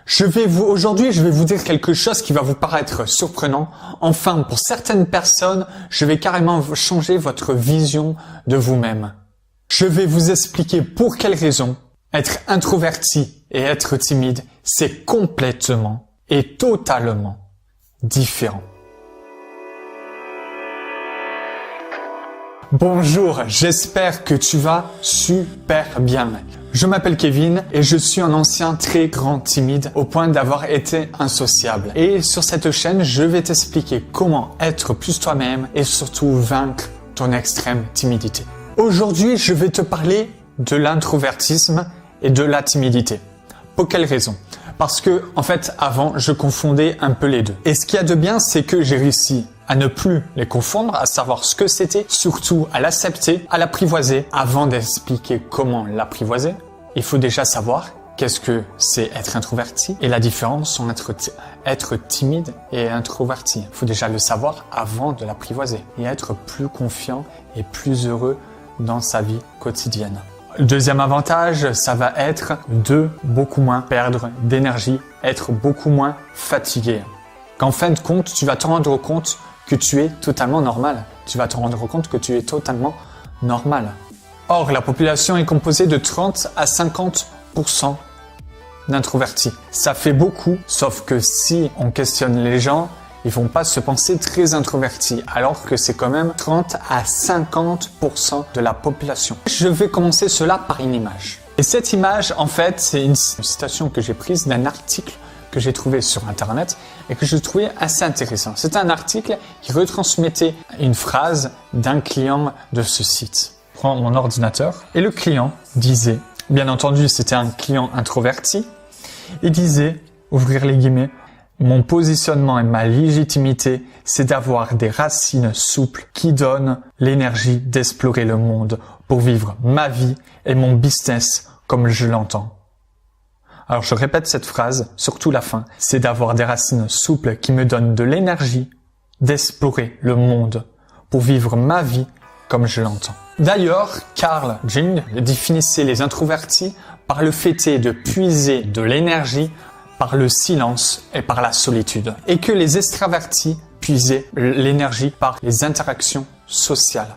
Aujourd'hui, je vais vous dire quelque chose qui va vous paraître surprenant. Enfin, pour certaines personnes, je vais carrément changer votre vision de vous-même. Je vais vous expliquer pour quelles raisons être introverti et être timide, c'est complètement et totalement différent. Bonjour, j'espère que tu vas super bien. Je m'appelle Kevin et je suis un ancien très grand timide au point d'avoir été insociable. Et sur cette chaîne, je vais t'expliquer comment être plus toi-même et surtout vaincre ton extrême timidité. Aujourd'hui, je vais te parler de l'introvertisme et de la timidité. Pour quelle raison ? Parce que, en fait, avant, je confondais un peu les deux. Et ce qu'il y a de bien, c'est que j'ai réussi à ne plus les confondre, à savoir ce que c'était, surtout à l'accepter, à l'apprivoiser. Avant d'expliquer comment l'apprivoiser, il faut déjà savoir qu'est-ce que c'est être introverti et la différence entre être timide et introverti. Il faut déjà le savoir avant de l'apprivoiser et être plus confiant et plus heureux dans sa vie quotidienne. Le deuxième avantage, ça va être de beaucoup moins perdre d'énergie, être beaucoup moins fatigué. Qu'en fin de compte, tu vas te rendre compte que tu es totalement normal. Tu vas te rendre compte que tu es totalement normal. Or, la population est composée de 30 à 50% d'introvertis. Ça fait beaucoup, sauf que si on questionne les gens, ils vont pas se penser très introvertis, alors que c'est quand même 30 à 50% de la population. Je vais commencer cela par une image. Et cette image, en fait, c'est une citation que j'ai prise d'un article que j'ai trouvé sur Internet et que je trouvais assez intéressant. C'est un article qui retransmettait une phrase d'un client de ce site. Je prends mon ordinateur et le client disait, bien entendu, c'était un client introverti, il disait, ouvrir les guillemets, mon positionnement et ma légitimité, c'est d'avoir des racines souples qui donnent l'énergie d'explorer le monde pour vivre ma vie et mon business comme je l'entends. Alors je répète cette phrase, surtout la fin, c'est d'avoir des racines souples qui me donnent de l'énergie d'explorer le monde pour vivre ma vie comme je l'entends. D'ailleurs, Carl Jung définissait les introvertis par le fait de puiser de l'énergie par le silence et par la solitude. Et que les extravertis puisaient l'énergie par les interactions sociales.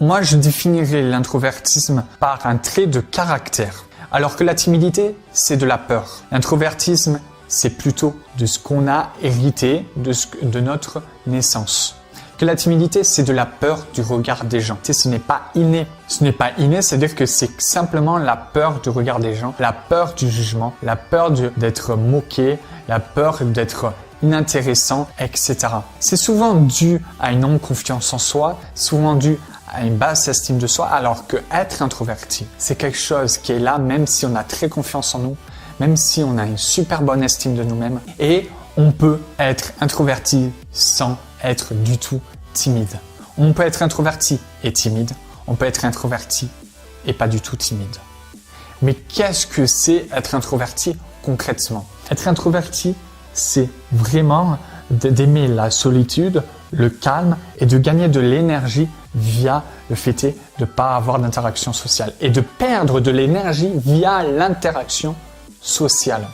Moi, je définirais l'introvertisme par un trait de caractère. Alors que la timidité, c'est de la peur. L'introvertisme, c'est plutôt de ce qu'on a hérité de notre naissance. Que la timidité, c'est de la peur du regard des gens. Ce n'est pas inné. Ce n'est pas inné, c'est-à-dire que c'est simplement la peur du regard des gens, la peur du jugement, la peur d'être moqué, la peur d'être inintéressant, etc. C'est souvent dû à une non-confiance en soi, souvent dû à une basse estime de soi, alors que être introverti, c'est quelque chose qui est là même si on a très confiance en nous, même si on a une super bonne estime de nous-mêmes, et on peut être introverti sans être du tout timide. On peut être introverti et timide, on peut être introverti et pas du tout timide. Mais qu'est-ce que c'est être introverti concrètement ? Être introverti, c'est vraiment d'aimer la solitude, le calme et de gagner de l'énergie via le fait de ne pas avoir d'interaction sociale et de perdre de l'énergie via l'interaction sociale.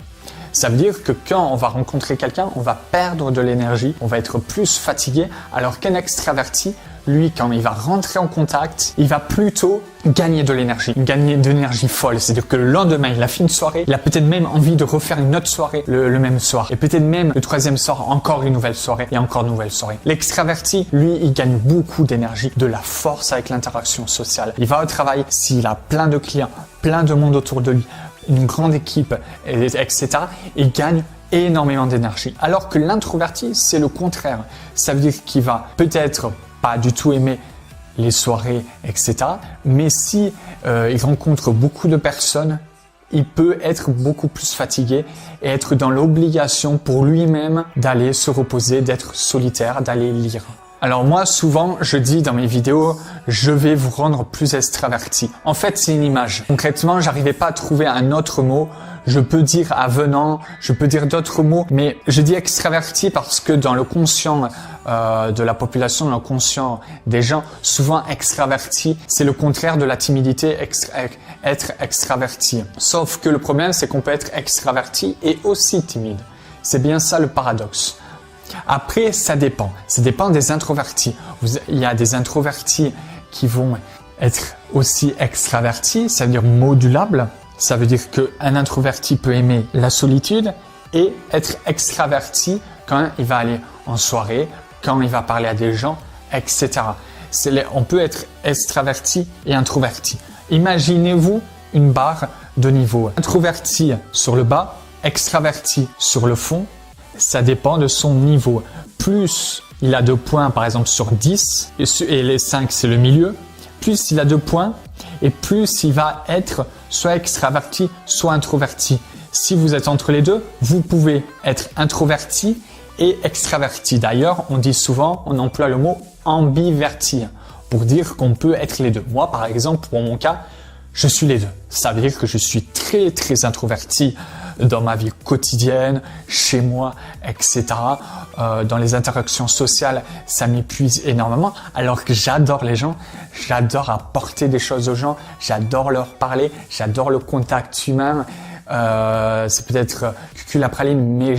Ça veut dire que quand on va rencontrer quelqu'un, on va perdre de l'énergie, on va être plus fatigué, alors qu'un extraverti, lui, quand il va rentrer en contact, il va plutôt gagner de l'énergie folle. C'est-à-dire que le lendemain, il a fait une soirée, il a peut-être même envie de refaire une autre soirée le même soir. Et peut-être même le troisième soir, encore une nouvelle soirée et encore une nouvelle soirée. L'extraverti, lui, il gagne beaucoup d'énergie, de la force avec l'interaction sociale. Il va au travail, s'il a plein de clients, plein de monde autour de lui, une grande équipe, etc. Il gagne énormément d'énergie. Alors que l'introverti, c'est le contraire. Ça veut dire qu'il va peut-être pas du tout aimer les soirées, etc. Mais si il rencontre beaucoup de personnes, il peut être beaucoup plus fatigué et être dans l'obligation pour lui-même d'aller se reposer, d'être solitaire, d'aller lire. Alors moi, souvent, je dis dans mes vidéos, je vais vous rendre plus extraverti. En fait, c'est une image. Concrètement, j'arrivais pas à trouver un autre mot. Je peux dire avenant, je peux dire d'autres mots, mais je dis extraverti parce que dans le conscient de la population, dans le conscient des gens, souvent extraverti, c'est le contraire de la timidité, être extraverti. Sauf que le problème, c'est qu'on peut être extraverti et aussi timide. C'est bien ça le paradoxe. Après, ça dépend. Ça dépend des introvertis. Il y a des introvertis qui vont être aussi extravertis, ça veut dire modulables. Ça veut dire qu'un introverti peut aimer la solitude et être extraverti quand il va aller en soirée, quand il va parler à des gens, etc. On peut être extraverti et introverti. Imaginez-vous une barre de niveau. Introverti sur le bas, extraverti sur le fond. Ça dépend de son niveau. Plus il a 2 points, par exemple, sur 10, et les 5, c'est le milieu, plus il a 2 points, et plus il va être soit extraverti, soit introverti. Si vous êtes entre les deux, vous pouvez être introverti et extraverti. D'ailleurs, on dit souvent, on emploie le mot ambiverti pour dire qu'on peut être les deux. Moi, par exemple, pour mon cas, je suis les deux. Ça veut dire que je suis très, très introverti dans ma vie quotidienne, chez moi, etc. Dans les interactions sociales, ça m'épuise énormément, alors que j'adore les gens, j'adore apporter des choses aux gens, j'adore leur parler, j'adore le contact humain. C'est peut-être cul à praline, mais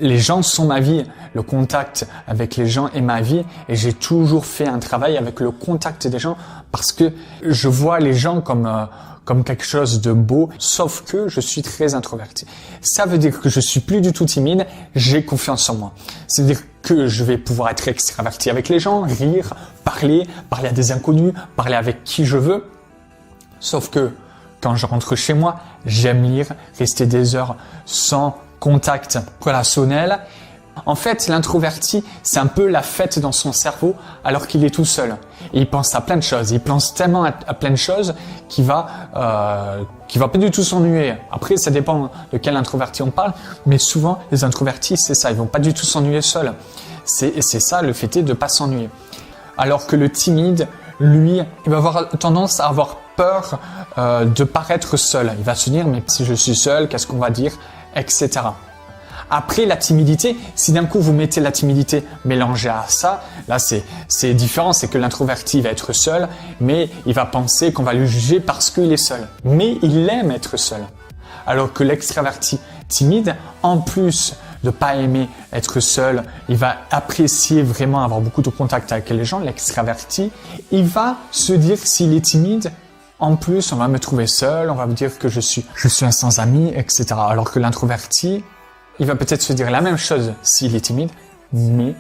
les gens sont ma vie. Le contact avec les gens est ma vie et j'ai toujours fait un travail avec le contact des gens parce que je vois les gens comme quelque chose de beau, sauf que je suis très introverti. Ça veut dire que je suis plus du tout timide, j'ai confiance en moi. C'est-à-dire que je vais pouvoir être extraverti avec les gens, rire, parler à des inconnus, parler avec qui je veux. Sauf que quand je rentre chez moi, j'aime lire, rester des heures sans contact relationnel. En fait, l'introverti, c'est un peu la fête dans son cerveau alors qu'il est tout seul. Et il pense à plein de choses. Il pense tellement à plein de choses qu'il va pas du tout s'ennuyer. Après, ça dépend de quel introverti on parle, mais souvent, les introvertis, c'est ça. Ils vont pas du tout s'ennuyer seuls. C'est ça, le fait est de pas s'ennuyer. Alors que le timide, lui, il va avoir tendance à avoir peur de paraître seul. Il va se dire, mais si je suis seul, qu'est-ce qu'on va dire, etc. Après, la timidité, si d'un coup vous mettez la timidité mélangée à ça, là c'est différent, c'est que l'introverti va être seul, mais il va penser qu'on va le juger parce qu'il est seul. Mais il aime être seul. Alors que l'extraverti timide, en plus de pas aimer être seul, il va apprécier vraiment avoir beaucoup de contact avec les gens. L'extraverti, il va se dire s'il est timide, en plus on va me trouver seul, on va me dire que je suis un sans amis, etc. Alors que l'introverti, il va peut-être se dire la même chose s'il est timide, mais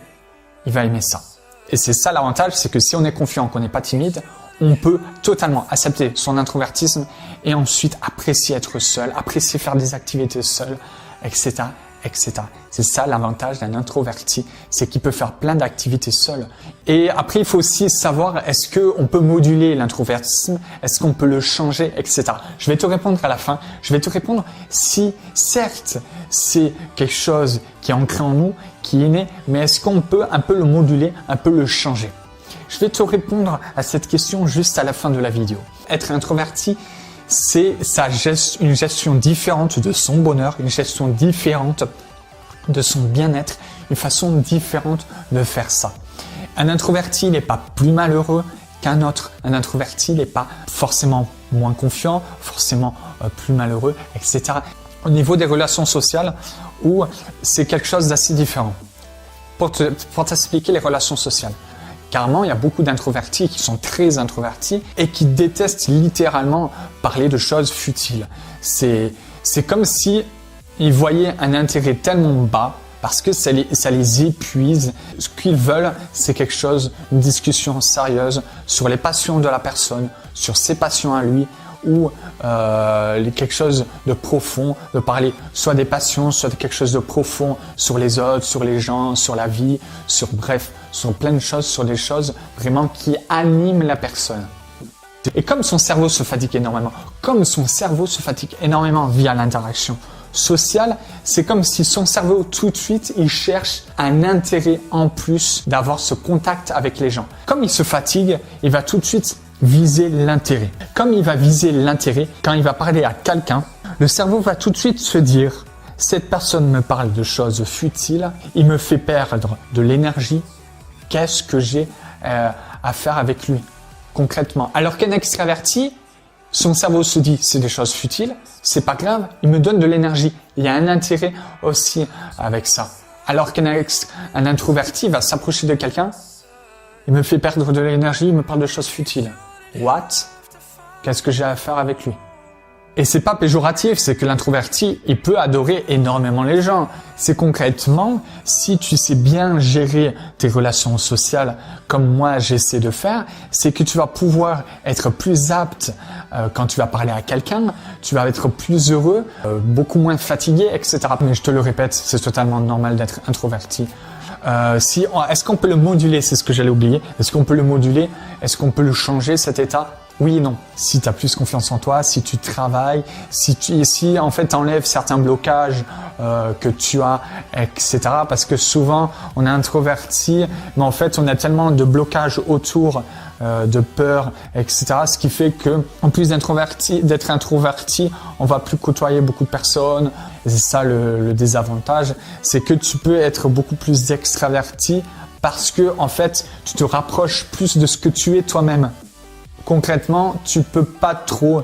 il va aimer ça. Et c'est ça l'avantage, c'est que si on est confiant, qu'on n'est pas timide, on peut totalement accepter son introvertisme et ensuite apprécier être seul, apprécier faire des activités seul, etc., etc. C'est ça l'avantage d'un introverti, c'est qu'il peut faire plein d'activités seul. Et après, il faut aussi savoir, est-ce qu'on peut moduler l'introvertisme, est-ce qu'on peut le changer, etc. Je vais te répondre à la fin. Je vais te répondre si, certes, c'est quelque chose qui est ancré en nous, qui est né, mais est-ce qu'on peut un peu le moduler, un peu le changer? Je vais te répondre à cette question juste à la fin de la vidéo. Être introverti, c'est une gestion différente de son bonheur, une gestion différente de son bien-être, une façon différente de faire ça. Un introverti n'est pas plus malheureux qu'un autre. Un introverti n'est pas forcément moins confiant, forcément plus malheureux, etc. Au niveau des relations sociales, où c'est quelque chose d'assez différent. Pour t'expliquer les relations sociales. Carrément, il y a beaucoup d'introvertis qui sont très introvertis et qui détestent littéralement parler de choses futiles. C'est comme si ils voyaient un intérêt tellement bas parce que ça les épuise. Ce qu'ils veulent, c'est quelque chose, une discussion sérieuse sur les passions de la personne, sur ses passions à lui, ou quelque chose de profond, de parler soit des passions, soit de quelque chose de profond sur les autres, sur les gens, sur la vie, sur plein de choses, sur des choses vraiment qui animent la personne. Et comme son cerveau se fatigue énormément, via l'interaction social, c'est comme si son cerveau tout de suite, il cherche un intérêt en plus d'avoir ce contact avec les gens. Comme il se fatigue, il va tout de suite viser l'intérêt. Comme il va viser l'intérêt, quand il va parler à quelqu'un, le cerveau va tout de suite se dire « Cette personne me parle de choses futiles, il me fait perdre de l'énergie, qu'est-ce que j'ai à faire avec lui ?» concrètement. Alors qu'un extraverti, son cerveau se dit, c'est des choses futiles, c'est pas grave, il me donne de l'énergie. Il y a un intérêt aussi avec ça. Alors qu'un introverti va s'approcher de quelqu'un, il me fait perdre de l'énergie, il me parle de choses futiles. What? Qu'est-ce que j'ai à faire avec lui? Et c'est pas péjoratif, c'est que l'introverti, il peut adorer énormément les gens. C'est concrètement, si tu sais bien gérer tes relations sociales comme moi j'essaie de faire, c'est que tu vas pouvoir être plus apte quand tu vas parler à quelqu'un, tu vas être plus heureux, beaucoup moins fatigué, etc. Mais je te le répète, c'est totalement normal d'être introverti. Est-ce qu'on peut le moduler? C'est ce que j'allais oublier. Est-ce qu'on peut le moduler? Est-ce qu'on peut le changer, cet état? Oui et non. Si tu as plus confiance en toi, si tu travailles, si en fait tu enlèves certains blocages que tu as, etc. Parce que souvent on est introverti, mais en fait on a tellement de blocages autour de peur, etc. Ce qui fait que en plus d'être introverti, on va plus côtoyer beaucoup de personnes. Et c'est ça le désavantage, c'est que tu peux être beaucoup plus extraverti parce que en fait tu te rapproches plus de ce que tu es toi-même. Concrètement, tu peux pas trop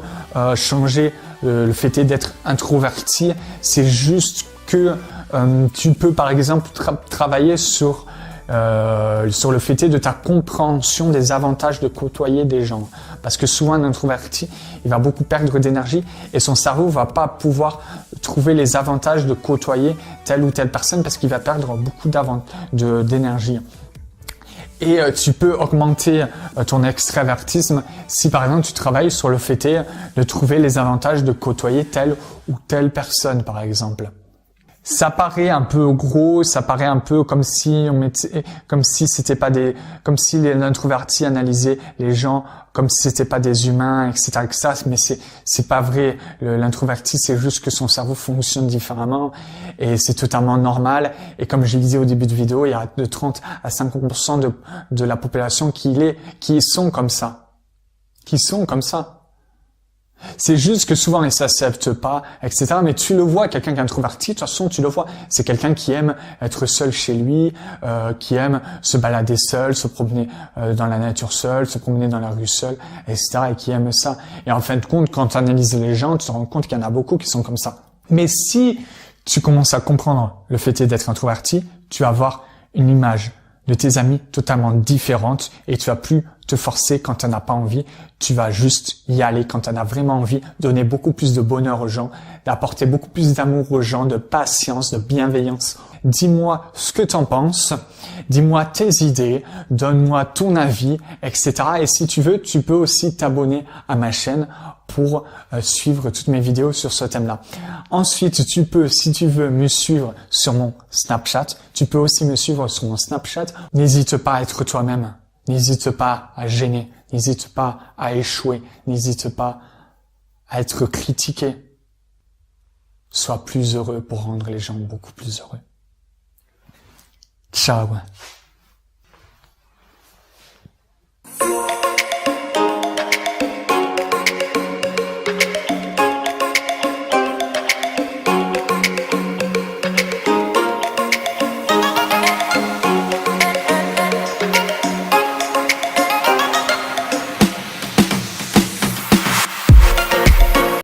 changer le fait d'être introverti. C'est juste que tu peux, par exemple, travailler sur le fait de ta compréhension des avantages de côtoyer des gens. Parce que souvent, un introverti, il va beaucoup perdre d'énergie et son cerveau va pas pouvoir trouver les avantages de côtoyer telle ou telle personne parce qu'il va perdre beaucoup d'énergie. Et tu peux augmenter ton extravertisme si par exemple tu travailles sur le fait de trouver les avantages de côtoyer telle ou telle personne par exemple. Ça paraît un peu gros, ça paraît un peu comme si les introvertis analysaient les gens comme si c'était pas des humains, etc., etc. Mais c'est pas vrai. L'introverti, c'est juste que son cerveau fonctionne différemment et c'est totalement normal. Et comme je disais au début de vidéo, il y a de 30 à 50% de la population qui sont comme ça. C'est juste que souvent ils s'acceptent pas, etc. Mais tu le vois, quelqu'un qui est introverti, de toute façon tu le vois, c'est quelqu'un qui aime être seul chez lui, qui aime se balader seul, se promener dans la nature seul, se promener dans la rue seul, etc. Et qui aime ça. Et en fin de compte, quand tu analyses les gens, tu te rends compte qu'il y en a beaucoup qui sont comme ça. Mais si tu commences à comprendre le fait d'être introverti, tu vas avoir une image de tes amis totalement différente et tu vas plus te forcer quand tu n'en as pas envie. Tu vas juste y aller quand tu en as vraiment envie, donner beaucoup plus de bonheur aux gens, d'apporter beaucoup plus d'amour aux gens, de patience, de bienveillance. Dis-moi ce que tu en penses, dis-moi tes idées, donne-moi ton avis, etc. Et si tu veux, tu peux aussi t'abonner à ma chaîne pour suivre toutes mes vidéos sur ce thème-là. Ensuite, tu peux, si tu veux, me suivre sur mon Snapchat. Tu peux aussi me suivre sur mon Snapchat. N'hésite pas à être toi-même. N'hésite pas à gêner. N'hésite pas à échouer. N'hésite pas à être critiqué. Sois plus heureux pour rendre les gens beaucoup plus heureux. Ciao.